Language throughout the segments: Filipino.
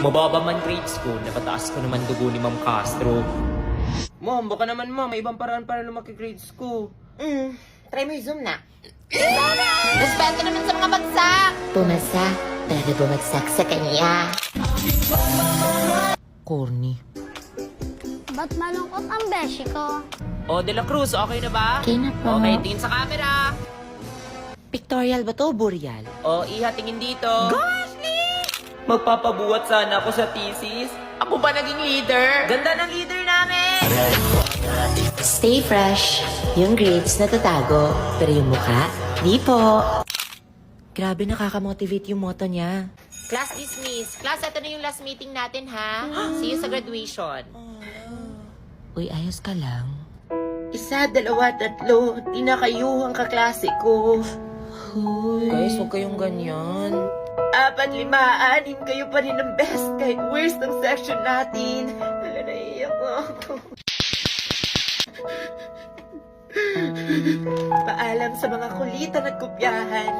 Mababa man grades ko, napataas ko naman dugo ni Ma'am Castro. Ma'am, baka naman ma'am, may ibang paraan para lumaki grades ko. Try mo yung Zoom na. Respeto naman sa mga bagsak. Pumasa, pero bumagsak sa kanya. Corny. Ba't malungkot ang beshi ko? O, De La Cruz, okay na ba? Okay na po. Okay, tingin sa camera. Pictorial ba to, Boreal? O, Iha, tingin dito. Gosh, magpapabuhat sana ako sa thesis. Ako ba naging leader? Ganda ng leader namin! Stay fresh. Yung grades natatago, pero yung mukha, di po. Grabe, nakakamotivate yung motto niya. Class dismiss. Class, ito na yung last meeting natin, ha? See you sa graduation. Uy, ayos ka lang. 1, 2, 3, di na kayo ang kaklase ko. Guys, huwag kayong ganyan. 4, 5, 6, kayo pa rin ang best kahit worst ang section natin. Wala, naiiyak ako. Paalam sa mga kulitan at kopyahan,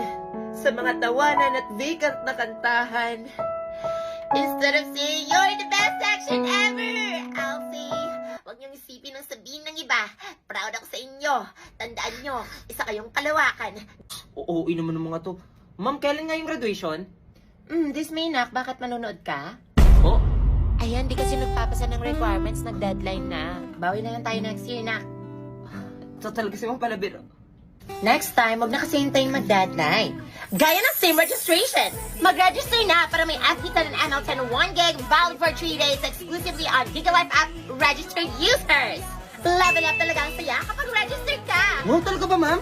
sa mga tawanan at vacant na kantahan. Instead of saying you're the best section ever, I'll say, huwag niyong isipin ang sabihin ng iba. Proud ako sa inyo. Tandaan niyo, isa kayong kalawakan. Oo, naman ng mga to. Ma'am, kailan nga yung graduation? This May, nak, bakit manonood ka? Oh, Ayan, di kasi nagpapasa ng requirements, nag-deadline na. Bawi na lang tayo next year, nak. so talaga si Ma'am Palabiro. Next time, huwag na kasi hintayin mag-deadline. Gaya ng SIM registration! Mag-register na para may FB10 and ML10 1 gig valid for 3 days exclusively on GigaLife app registered users! Level up talaga ang saya kapag registered ka! Wow, talaga ba, ma'am?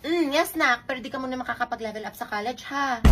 Yes, nak. Pero di ka muna makakapag-level up sa college, ha?